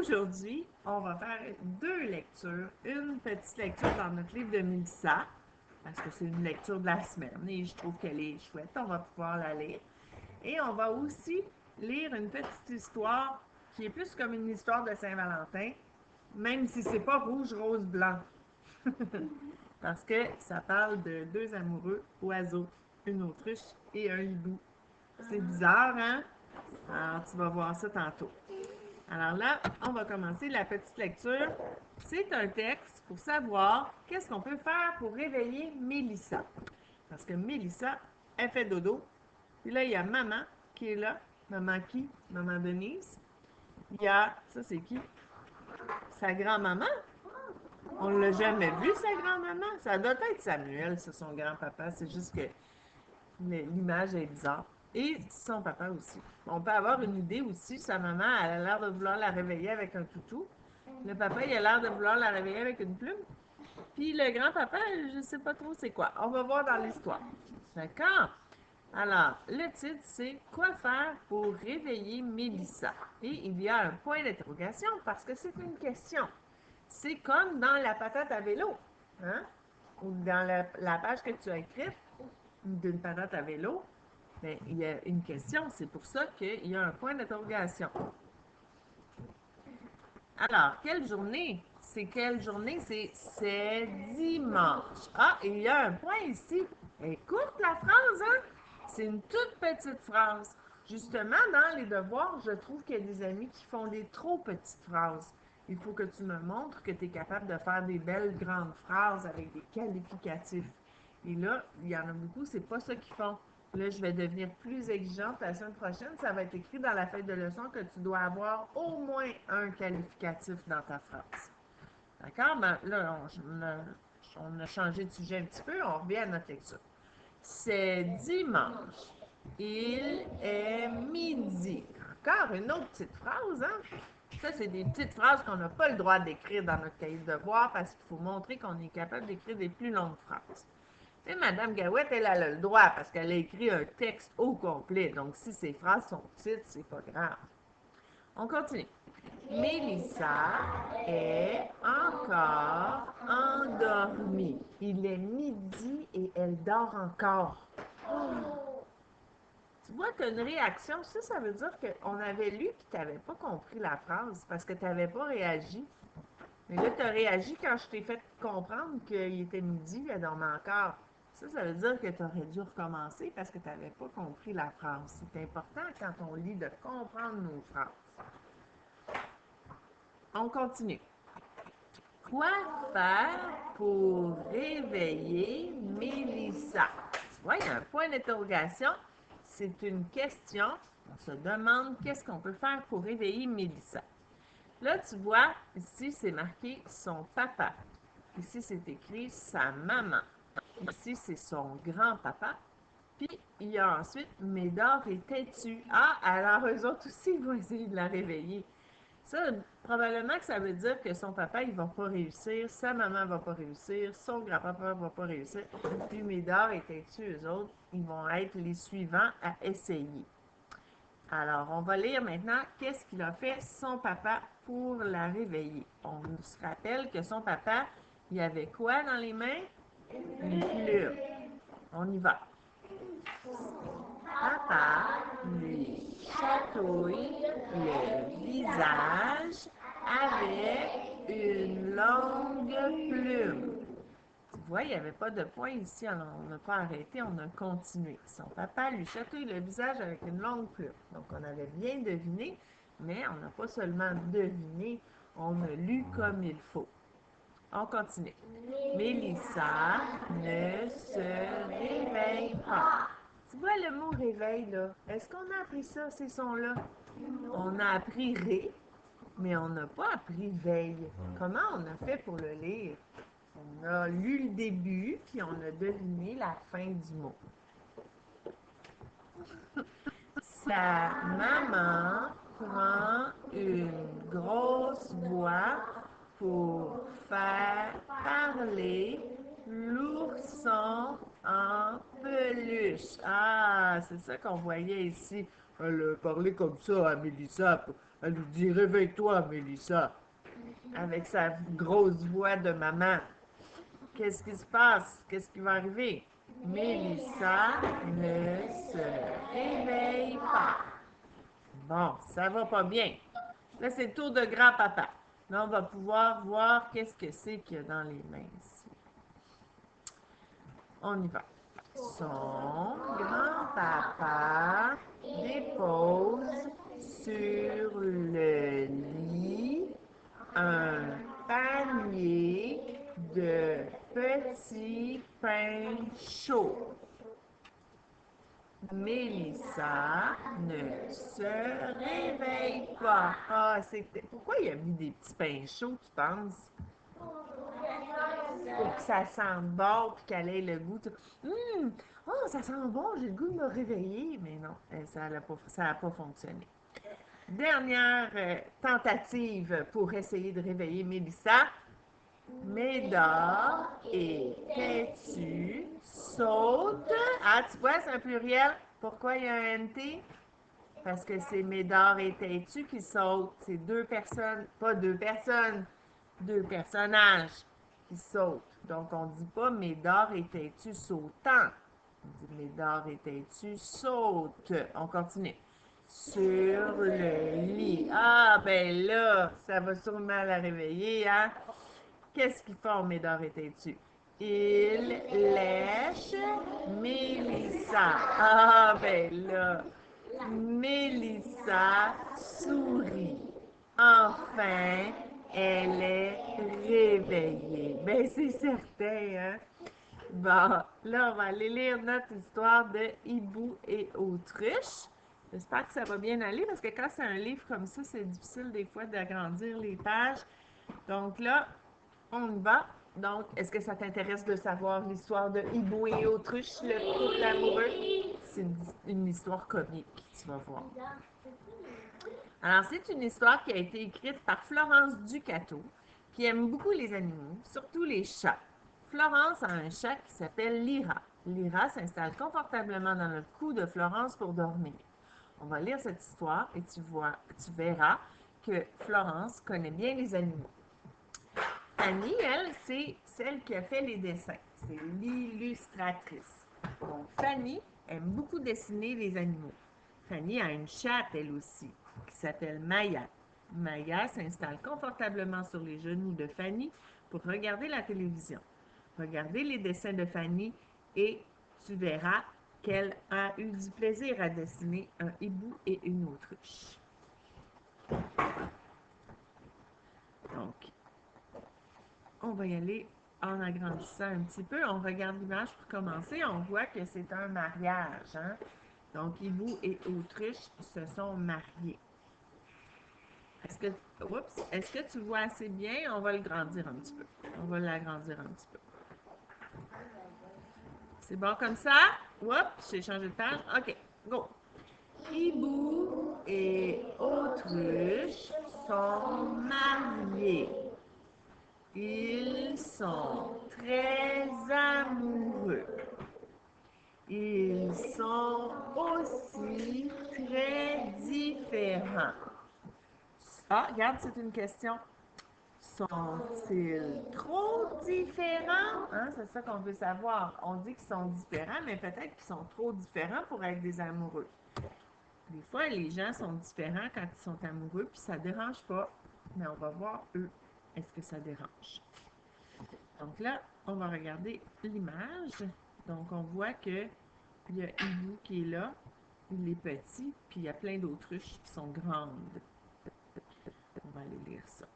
Aujourd'hui, on va faire deux lectures. Une petite lecture dans notre livre de Mélissa, parce que c'est une lecture de la semaine et je trouve qu'elle est chouette. On va pouvoir la lire. Et on va aussi lire une petite histoire qui est plus comme une histoire de Saint-Valentin, même si c'est pas rouge, rose, blanc. Parce que ça parle de deux amoureux oiseaux, une autruche et un hibou. C'est bizarre, hein? Alors, tu vas voir ça tantôt. Alors là, on va commencer la petite lecture. C'est un texte pour savoir qu'est-ce qu'on peut faire pour réveiller Mélissa. Parce que Mélissa, elle fait dodo. Puis là, il y a maman qui est là. Maman qui? Maman Denise. Il y a, ça c'est qui? Sa grand-maman. On ne l'a jamais vu, sa grand-maman. Ça doit être Samuel, c'est son grand-papa. C'est juste que l'image est bizarre. Et son papa aussi. On peut avoir une idée aussi. Sa maman, elle a l'air de vouloir la réveiller avec un toutou. Le papa, il a l'air de vouloir la réveiller avec une plume. Puis le grand-papa, je ne sais pas trop c'est quoi. On va voir dans l'histoire. D'accord? Alors, le titre, c'est « Quoi faire pour réveiller Mélissa? » Et il y a un point d'interrogation parce que c'est une question. C'est comme dans la patate à vélo, hein? Ou dans la page que tu as écrite d'une patate à vélo. Mais il y a une question, c'est pour ça qu'il y a un point d'interrogation. Alors, quelle journée? C'est quelle journée? C'est dimanche. Ah, il y a un point ici. Écoute la phrase, hein? C'est une toute petite phrase. Justement, dans les devoirs, je trouve qu'il y a des amis qui font des trop petites phrases. Il faut que tu me montres que tu es capable de faire des belles grandes phrases avec des qualificatifs. Et là, il y en a beaucoup, c'est pas ça qu'ils font. Là, je vais devenir plus exigeante la semaine prochaine. Ça va être écrit dans la feuille de leçon que tu dois avoir au moins un qualificatif dans ta phrase. D'accord? Ben, là, on a changé de sujet un petit peu. On revient à notre lecture. C'est dimanche. Il est midi. Encore une autre petite phrase, hein? Ça, c'est des petites phrases qu'on n'a pas le droit d'écrire dans notre cahier de devoir parce qu'il faut montrer qu'on est capable d'écrire des plus longues phrases. Et Mme Gawette, elle a le droit parce qu'elle a écrit un texte au complet. Donc, si ces phrases sont petites, c'est pas grave. On continue. Mélissa est encore endormie. Il est midi et elle dort encore. Tu vois, tu as une réaction. Ça veut dire qu'on avait lu et tu n'avais pas compris la phrase parce que tu n'avais pas réagi. Mais là, tu as réagi quand je t'ai fait comprendre qu'il était midi et elle dormait encore. Ça veut dire que tu aurais dû recommencer parce que tu n'avais pas compris la phrase. C'est important quand on lit de comprendre nos phrases. On continue. Quoi faire pour réveiller Mélissa? Tu vois, il y a un point d'interrogation. C'est une question. On se demande qu'est-ce qu'on peut faire pour réveiller Mélissa. Là, tu vois, ici, c'est marqué son papa. Ici, c'est écrit sa maman. Ici, c'est son grand-papa. Puis, il y a ensuite Médard et Têtu. Ah, alors eux autres aussi, ils vont essayer de la réveiller. Ça, probablement que ça veut dire que son papa, il va pas réussir, sa maman va pas réussir, son grand-papa va pas réussir. Puis Médard et Têtu, eux autres, ils vont être les suivants à essayer. Alors, on va lire maintenant qu'est-ce qu'il a fait son papa pour la réveiller. On se rappelle que son papa, il avait quoi dans les mains? Une plume. On y va. Papa lui chatouille le visage avec une longue plume. Tu vois, il n'y avait pas de point ici, alors on n'a pas arrêté, on a continué. Son papa lui chatouille le visage avec une longue plume. Donc, on avait bien deviné, mais on n'a pas seulement deviné, on a lu comme il faut. On continue. Mélissa ne se réveille pas. Tu vois le mot réveil, là? Est-ce qu'on a appris ça, ces sons-là? On a appris ré, mais on n'a pas appris veille. Comment on a fait pour le lire? On a lu le début, puis on a deviné la fin du mot. Sa maman prend une grosse voix pour faire parler l'ourson en peluche. Ah, c'est ça qu'on voyait ici. Elle parlait comme ça à Mélissa. Elle lui dit, réveille-toi, Mélissa. Avec sa grosse voix de maman. Qu'est-ce qui se passe? Qu'est-ce qui va arriver? Mélissa ne se réveille pas. Bon, ça va pas bien. Là, c'est le tour de grand-papa. Là, on va pouvoir voir qu'est-ce que c'est qu'il y a dans les mains ici. On y va. Son grand-papa dépose sur le lit un panier de petits pains chauds. Mélissa ne se réveille pas. Ah, pourquoi il a mis des petits pains chauds, tu penses? Pour que ça sente bon, puis qu'elle ait le goût. Oh, ça sent bon, j'ai le goût de me réveiller. Mais non, ça n'a pas fonctionné. Dernière tentative pour essayer de réveiller Mélissa. Médor et têtu saute. Ah, tu vois, c'est un pluriel. Pourquoi il y a un NT? Parce que c'est Médor et têtu qui sautent. C'est deux personnes, pas deux personnes, deux personnages qui sautent. Donc, on ne dit pas Médor et têtu sautant. On dit Médor et têtu saute. On continue. Sur le lit. Ah, ben là, ça va sûrement la réveiller, hein? Qu'est-ce qu'ils font, Médor et têtu? Ils lèchent Mélissa. Ah, ben là, Mélissa sourit. Enfin, elle est réveillée. Ben, c'est certain, hein? Bon, là, on va aller lire notre histoire de Hibou et Autruche. J'espère que ça va bien aller parce que quand c'est un livre comme ça, c'est difficile des fois d'agrandir les pages. Donc là, on y va. Donc, est-ce que ça t'intéresse de savoir l'histoire de Hibou et Autruche, le couple amoureux? C'est une histoire comique, tu vas voir. Alors, c'est une histoire qui a été écrite par Florence Ducato, qui aime beaucoup les animaux, surtout les chats. Florence a un chat qui s'appelle Lyra. Lyra s'installe confortablement dans le cou de Florence pour dormir. On va lire cette histoire et tu verras que Florence connaît bien les animaux. Fanny, elle, c'est celle qui a fait les dessins. C'est l'illustratrice. Donc, Fanny aime beaucoup dessiner les animaux. Fanny a une chatte, elle aussi, qui s'appelle Maya. Maya s'installe confortablement sur les genoux de Fanny pour regarder la télévision. Regardez les dessins de Fanny et tu verras qu'elle a eu du plaisir à dessiner un hibou et une autruche. Donc, on va y aller en agrandissant un petit peu. On regarde l'image pour commencer. On voit que c'est un mariage. Hein? Donc, hibou et autruche se sont mariés. Est-ce que tu vois assez bien? On va le grandir un petit peu. On va l'agrandir un petit peu. C'est bon comme ça? Oups, j'ai changé de page. OK, go. Hibou et autruche sont mariés. Ils sont très amoureux. Ils sont aussi très différents. Ah, regarde, c'est une question. Sont-ils trop différents? Hein, c'est ça qu'on veut savoir. On dit qu'ils sont différents, mais peut-être qu'ils sont trop différents pour être des amoureux. Des fois, les gens sont différents quand ils sont amoureux, puis ça ne dérange pas. Mais on va voir, eux, est-ce que ça dérange? Donc là, on va regarder l'image. Donc, on voit qu'il y a Hibou qui est là. Il est petit, puis il y a plein d'autruches qui sont grandes. On va aller lire ça.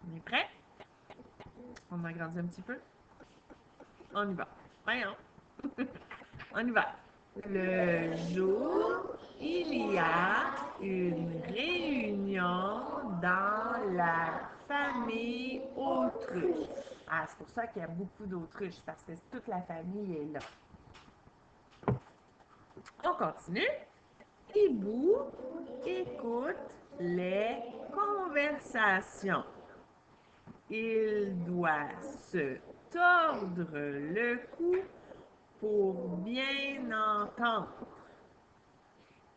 On est prêt? On agrandit un petit peu. On y va. Voyons. On y va. Le jour, il y a une réunion dans la famille autruche. Ah, c'est pour ça qu'il y a beaucoup d'autruches, parce que toute la famille est là. On continue. Hibou écoute les conversations. Il doit se tordre le cou pour bien entendre.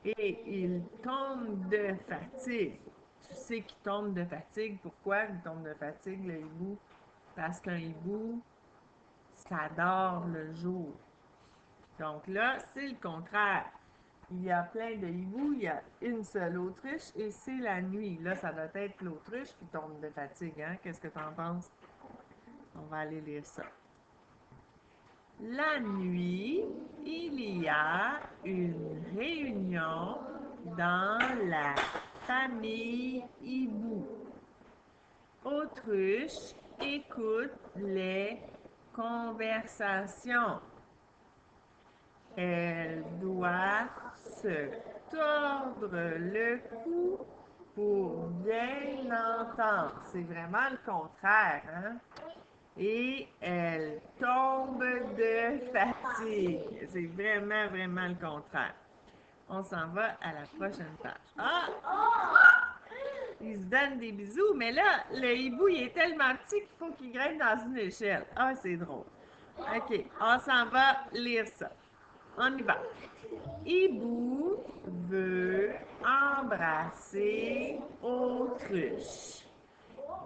Et il tombe de fatigue. Tu sais qu'il tombe de fatigue. Pourquoi il tombe de fatigue, le hibou? Parce qu'un hibou, ça dort le jour. Donc là, c'est le contraire. Il y a plein de hiboux, il y a une seule autruche et c'est la nuit. Là, ça doit être l'autruche qui tombe de fatigue. Hein? Qu'est-ce que tu en penses? On va aller lire ça. La nuit, il y a une réunion dans la famille hibou. Autruche écoute les conversations. Elle doit se tordre le cou pour bien entendre. C'est vraiment le contraire, hein? Et elle tombe de fatigue. C'est vraiment, vraiment le contraire. On s'en va à la prochaine page. Ah! Il se donne des bisous, mais là, le hibou, il est tellement petit qu'il faut qu'il grimpe dans une échelle. Ah, c'est drôle. OK, on s'en va lire ça. On y va. Hibou veut embrasser autruche.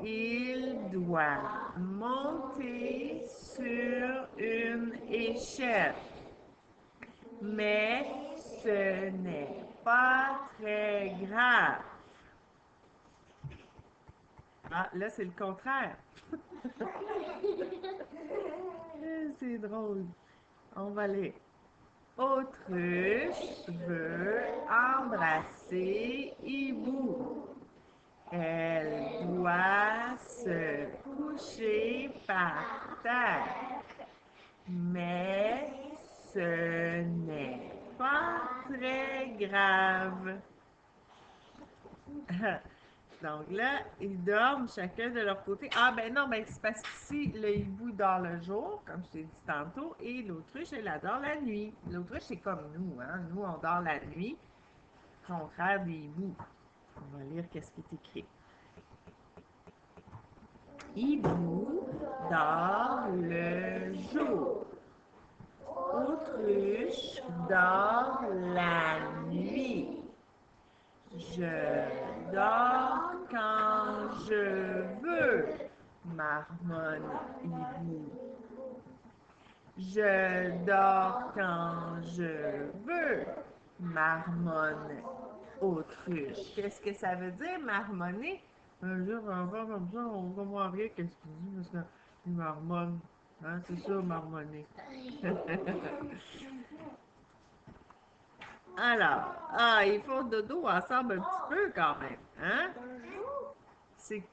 Il doit monter sur une échelle. Mais ce n'est pas très grave. Ah, là, c'est le contraire. C'est drôle. On va aller. Autruche veut embrasser hibou. Elle doit se coucher par terre. Mais ce n'est pas très grave. Donc là, ils dorment chacun de leur côté. Ah ben non, ben c'est parce qu'ici, le hibou dort le jour, comme je t'ai dit tantôt, et l'autruche, elle adore la nuit. L'autruche, c'est comme nous, hein? Nous, on dort la nuit, contraire des hiboux. On va lire qu'est-ce qui est écrit. Hibou dort le jour. Autruche dort la nuit. Je dors quand je veux, marmonne hibou. Je dors quand je veux, marmonne autruche. Qu'est-ce que ça veut dire, marmonner? Dire un enfant comme ça, on ne comprend rien qu'est-ce qu'il dit parce qu'il marmonne. Hein, c'est ça, marmonner. Alors, ils font dodo ensemble un petit peu quand même, hein?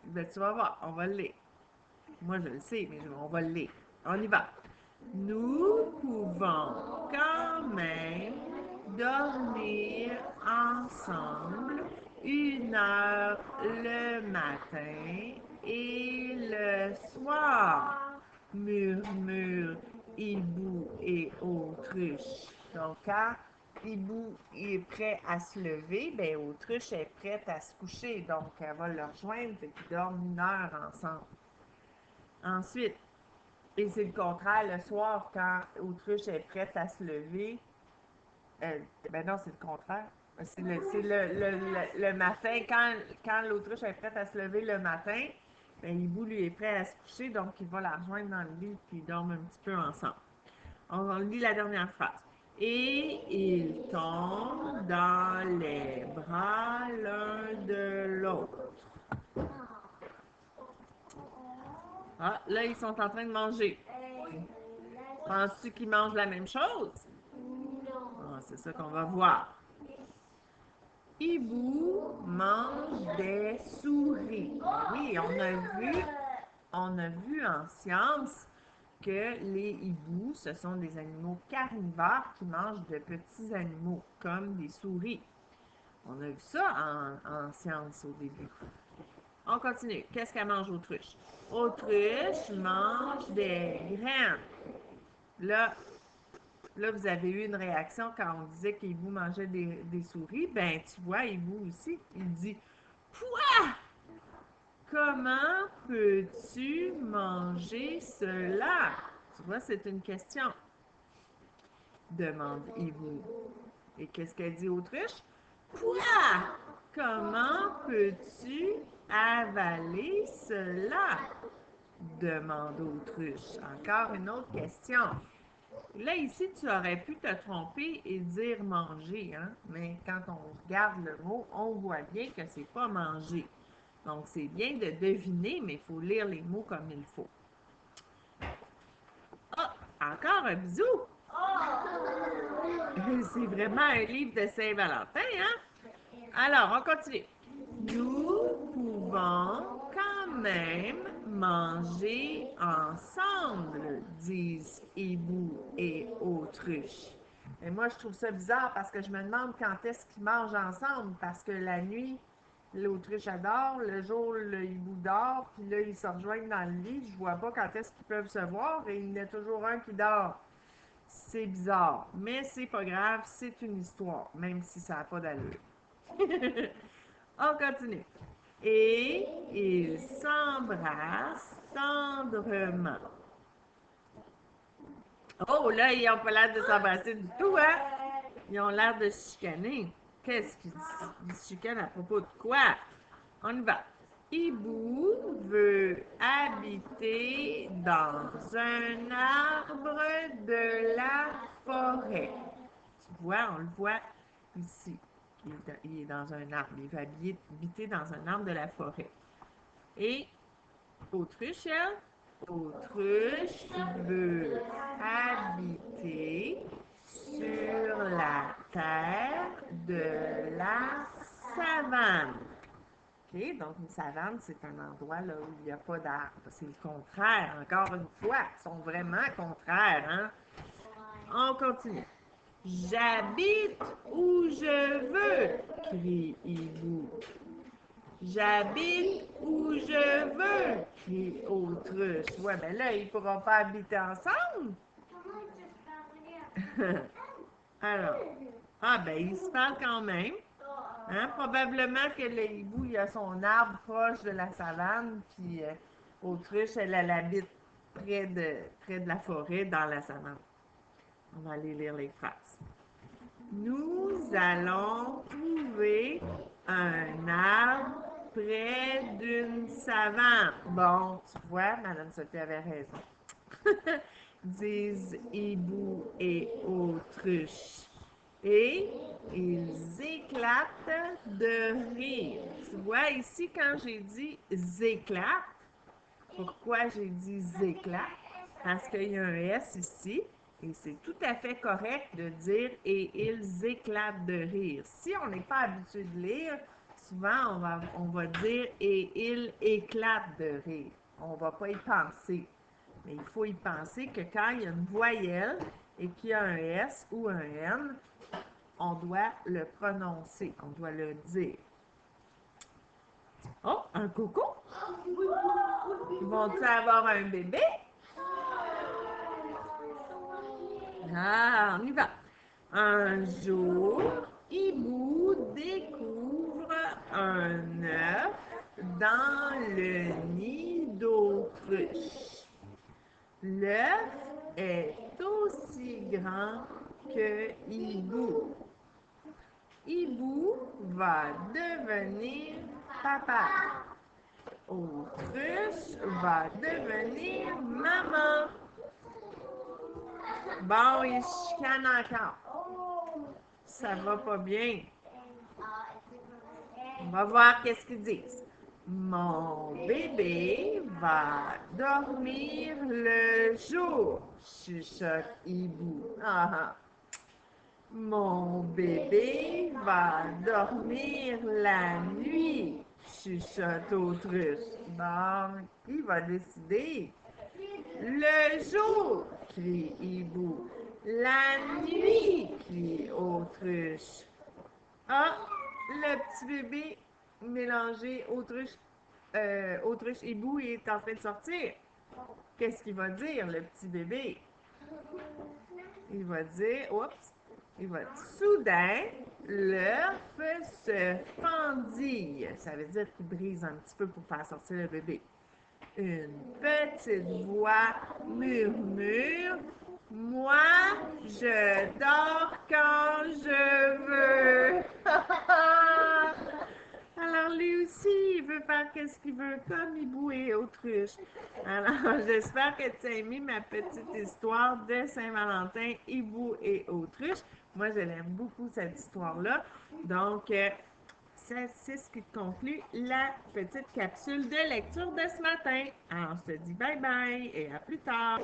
Ben, tu vas voir, on va le lire. Moi, je le sais, mais on va le lire. On y va. Nous pouvons quand même dormir ensemble 1 heure le matin et le soir, murmure hibou et autruche. Donc, quand hibou est prêt à se lever, ben autruche est prête à se coucher. Donc, elle va le rejoindre, fait qu'ils dorment 1 heure ensemble. Ensuite, et c'est le contraire, le soir, quand autruche est prête à se lever, ben non, c'est le contraire. C'est le matin, quand l'autruche est prête à se lever le matin, ben, hibou, lui, est prêt à se coucher, donc il va la rejoindre dans le lit, puis ils dorment un petit peu ensemble. On lit la dernière phrase. Et ils tombent dans les bras l'un de l'autre. Ah, là, ils sont en train de manger. Penses-tu qu'ils mangent la même chose? Ah, c'est ça qu'on va voir. Hibou mange des souris. Oui, on a vu en science que les hiboux, ce sont des animaux carnivores qui mangent de petits animaux, comme des souris. On a vu ça en science au début. On continue. Qu'est-ce qu'elle mange, autruche? Autruche mange des graines. Là, vous avez eu une réaction quand on disait qu'Hibou mangeait des souris. Ben, tu vois, Hibou aussi, il dit Pouah! Comment peux-tu manger cela? Tu vois, c'est une question. demande Hibou. Et qu'est-ce qu'elle dit autruche? Quoi? Comment peux-tu avaler cela? Demande autruche. Encore une autre question. Là, ici, tu aurais pu te tromper et dire manger, hein? Mais quand on regarde le mot, on voit bien que c'est pas manger. Donc, c'est bien de deviner, mais il faut lire les mots comme il faut. Ah, encore un bisou! C'est vraiment un livre de Saint-Valentin, hein? Alors, on continue. Nous pouvons quand même manger ensemble, disent hibou et autruche. Et moi, je trouve ça bizarre parce que je me demande quand est-ce qu'ils mangent ensemble, parce que la nuit, l'autruche adore, le jour, le hibou dort, puis là, ils se rejoignent dans le lit. Je vois pas quand est-ce qu'ils peuvent se voir et il y en a toujours un qui dort. C'est bizarre, mais c'est pas grave, c'est une histoire, même si ça n'a pas d'allure. On continue. Et ils s'embrassent tendrement. Oh, là, ils n'ont pas l'air de s'embrasser du tout, hein? Ils ont l'air de se chicaner. Qu'est-ce qu'ils se chicanent à propos de quoi? On y va. Hibou veut habiter dans un arbre de la forêt. Tu vois, on le voit ici. Il est dans un arbre. Il va habiter dans un arbre de la forêt. Et autruche, elle, autruche veut habiter sur la terre de la savane. OK? Donc, une savane, c'est un endroit là, où il n'y a pas d'arbres. C'est le contraire, encore une fois. Ils sont vraiment contraires, hein? On continue. J'habite où je veux, crie Hibou. J'habite où je veux, crie Autruche. Ouais, ben là, ils ne pourront pas habiter ensemble. Alors, ah ben, ils se parlent quand même. Hein? Probablement que le hibou, il a son arbre proche de la savane, puis Autruche, elle habite près de la forêt, dans la savane. On va aller lire les phrases. Nous allons trouver un arbre près d'une savane. Bon, tu vois, Madame Sophie avait raison. Disent hibou et autruche. Et ils éclatent de rire. Tu vois, ici, quand j'ai dit éclatent, pourquoi j'ai dit éclatent? Parce qu'il y a un S ici. Et c'est tout à fait correct de dire et ils éclatent de rire. Si on n'est pas habitué de lire, souvent on va dire et ils éclatent de rire. On ne va pas y penser. Mais il faut y penser que quand il y a une voyelle et qu'il y a un S ou un N, on doit le prononcer, on doit le dire. Oh, un coco? Ils vont-ils avoir un bébé? Ah, on y va. Un jour, Hibou découvre un œuf dans le nid d'autruche. L'œuf est aussi grand que Hibou. Hibou va devenir papa. Autruche va devenir maman. Bon, ils chicanent encore. Ça va pas bien. On va voir qu'est-ce qu'ils disent. Mon bébé va dormir le jour, chuchote Hibou. Ah, ah. Mon bébé va dormir la nuit, chuchote Autruche. Bon, qui va décider? Le jour, crie Hibou. La nuit, crie Autruche. Ah, le petit bébé mélangé autruche hibou est en train de sortir. Qu'est-ce qu'il va dire, le petit bébé? Il va dire, oups, il va dire, soudain, l'œuf se fendille. Ça veut dire qu'il brise un petit peu pour faire sortir le bébé. Une petite voix murmure, moi, je dors quand je veux. Alors lui aussi, il veut faire qu'est-ce qu'il veut, comme hibou et autruche. Alors, j'espère que tu as aimé ma petite histoire de Saint-Valentin, hibou et autruche. Moi, je l'aime beaucoup, cette histoire-là. Donc, c'est ce qui conclut la petite capsule de lecture de ce matin. Alors, je te dis bye bye et à plus tard.